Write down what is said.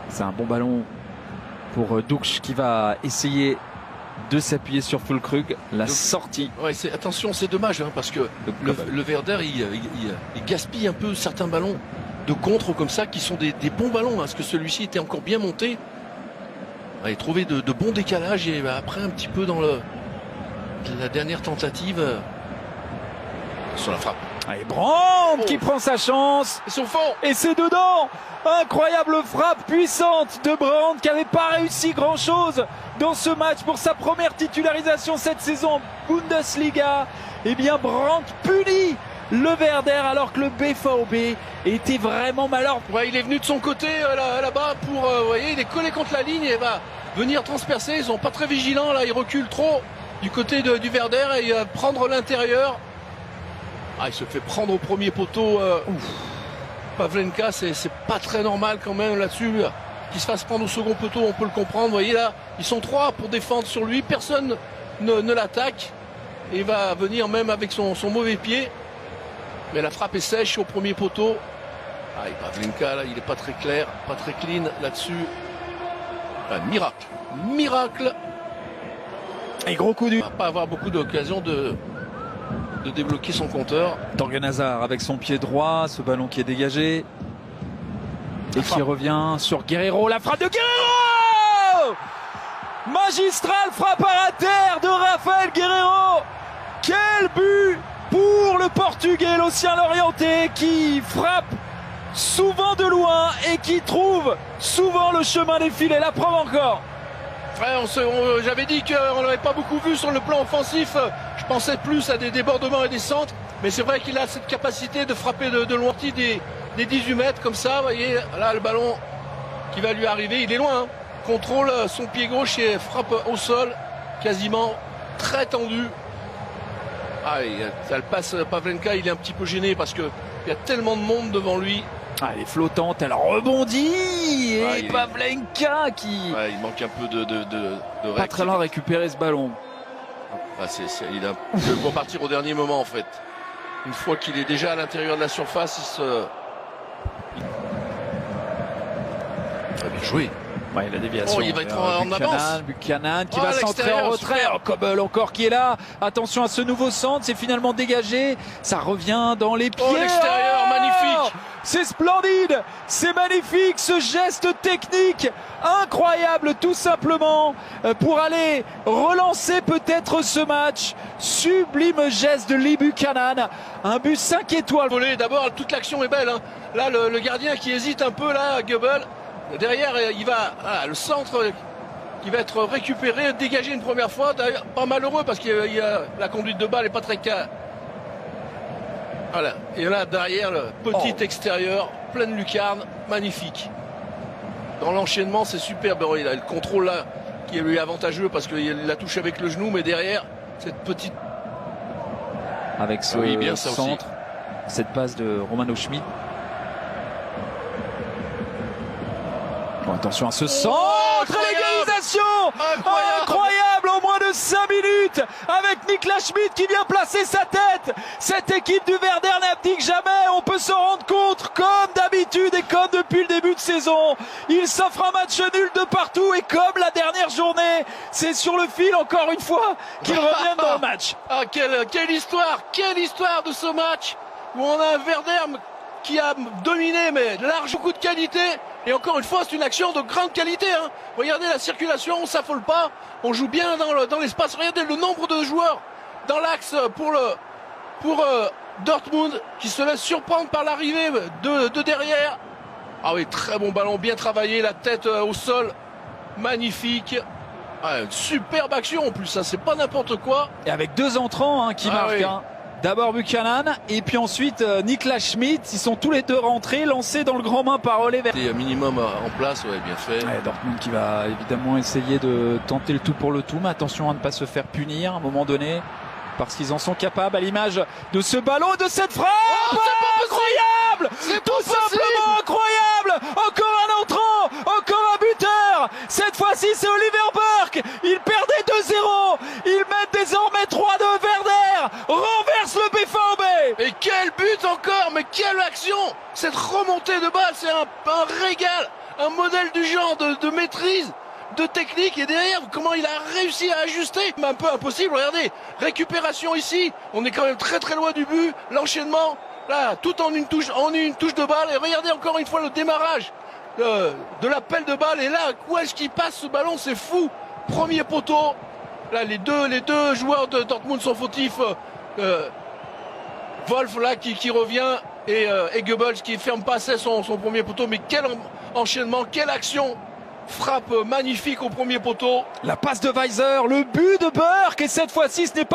C'est un bon ballon pour Duksch qui va essayer de s'appuyer sur Füllkrug. La sortie. Ouais, attention, c'est dommage parce que le Werder il gaspille un peu certains ballons de contre comme ça qui sont des bons ballons. Parce que celui-ci était encore bien monté. Il a trouvé de bons décalages et après un petit peu dans la dernière tentative sur la frappe. Et Brandt qui prend sa chance. Et son fond. Et c'est dedans. Incroyable frappe puissante de Brandt qui n'avait pas réussi grand chose dans ce match pour sa première titularisation cette saison en Bundesliga. Et bien Brandt punit le Werder alors que le BVB était vraiment malheureux. Ouais, il est venu de son côté là-bas pour, vous voyez, il est collé contre la ligne et va venir transpercer. Ils sont pas très vigilants là, ils reculent trop du côté du Werder et il va prendre l'intérieur. Ah, il se fait prendre au premier poteau. Pavlenka, c'est pas très normal quand même là-dessus. Qu'il se fasse prendre au second poteau, on peut le comprendre. Vous voyez là, ils sont trois pour défendre sur lui. Personne ne l'attaque. Et il va venir même avec son mauvais pied. Mais la frappe est sèche au premier poteau. Ah, et Pavlenka, là, il n'est pas très clair, pas très clean là-dessus. Ah, miracle. Miracle. Et gros coup dur. Il va pas avoir beaucoup d'occasions de débloquer son compteur. Torgan Hazard avec son pied droit, ce ballon qui est dégagé et qui revient sur Guerreiro. La frappe de Guerreiro, magistrale frappe à terre de Rafael Guerreiro. Quel but pour le Portugais, l'Océan Lorientais, qui frappe souvent de loin et qui trouve souvent le chemin des filets. La preuve encore. Ouais, j'avais dit qu'on n'avait pas beaucoup vu sur le plan offensif. Je pensais plus à des débordements et des centres. Mais c'est vrai qu'il a cette capacité de frapper de loin des 18 mètres comme ça. Vous voyez, là le ballon qui va lui arriver. Il est loin. Hein. Contrôle son pied gauche et frappe au sol. Quasiment très tendu. Ah, ça le passe. Pavlenka, il est un petit peu gêné parce qu'il y a tellement de monde devant lui. Ah, elle est flottante, elle rebondit et Pavlenka qui... Ouais, il manque un peu de pas très loin de récupérer ce ballon. Ah, il va partir au dernier moment en fait. Une fois qu'il est déjà à l'intérieur de la surface, Très bien joué. Ouais, la déviation. Oh, il va être en avance. Buchanan qui va centrer en retrait. Kobel encore qui est là. Attention à ce nouveau centre. C'est finalement dégagé. Ça revient dans les pieds. Oh, l'extérieur, magnifique. C'est splendide. C'est magnifique. Ce geste technique incroyable tout simplement pour aller relancer peut-être ce match. Sublime geste de Lee Buchanan. Un but 5 étoiles. D'abord, toute l'action est belle. Hein. Là, le gardien qui hésite un peu là, Goebel. Derrière, il va le centre qui va être récupéré, dégagé une première fois. D'ailleurs, pas malheureux parce que la conduite de balle n'est pas très calme. Voilà. Et là, derrière, le petit extérieur, pleine lucarne, magnifique. Dans l'enchaînement, c'est superbe. Il a le contrôle là qui est lui avantageux parce qu'il la touche avec le genou, mais derrière, cette petite. Avec ce centre, cette passe de Romano Schmid. Bon, attention à ce centre, l'égalisation incroyable en moins de 5 minutes avec Niklas Schmid qui vient placer sa tête. Cette équipe du Werder n'abdique jamais, on peut s'en rendre compte comme d'habitude et comme depuis le début de saison. Il s'offre un match nul de partout et comme la dernière journée, c'est sur le fil encore une fois qu'ils reviennent dans le match. Ah, quelle histoire de ce match où on a un Werder qui a dominé mais large beaucoup de qualité. Et encore une fois, c'est une action de grande qualité. Hein. Regardez la circulation, on ne s'affole pas. On joue bien dans l'espace. Regardez le nombre de joueurs dans l'axe pour Dortmund qui se laisse surprendre par l'arrivée de derrière. Ah oui, très bon ballon, bien travaillé, la tête au sol. Magnifique. Ah, une superbe action en plus, ça c'est pas n'importe quoi. Et avec deux entrants qui marquent. Oui. Hein. D'abord Buchanan et puis ensuite Niklas Schmid. Ils sont tous les deux rentrés, lancés dans le grand bain par Oliver. C'est un minimum en place, ouais, bien fait. Ouais, Dortmund qui va évidemment essayer de tenter le tout pour le tout, mais attention à ne pas se faire punir à un moment donné, parce qu'ils en sont capables à l'image de ce ballon et de cette frappe. Incroyable, tout simplement incroyable. Encore un entrant, encore un buteur. Cette fois-ci c'est Oliver Burke. Il perdait 2-0. Ils mettent désormais 3 de Werder. Renverse le BVB. Et quel but encore, mais quelle action. Cette remontée de balle, c'est un régal. un modèle du genre de maîtrise, de technique, et derrière comment il a réussi à ajuster, mais un peu impossible. Regardez, récupération ici, on est quand même très très loin du but, l'enchaînement là, tout en une touche de balle, et regardez encore une fois le démarrage de l'appel de balle, et là où est-ce qu'il passe ce ballon, c'est fou. Premier poteau, là les deux joueurs de Dortmund sont fautifs. Wolf là qui revient, et Goebbels qui ferme pas assez son premier poteau. Mais quel enchaînement, quelle action, frappe magnifique au premier poteau. La passe de Weiser, le but de Burke, et cette fois-ci ce n'est pas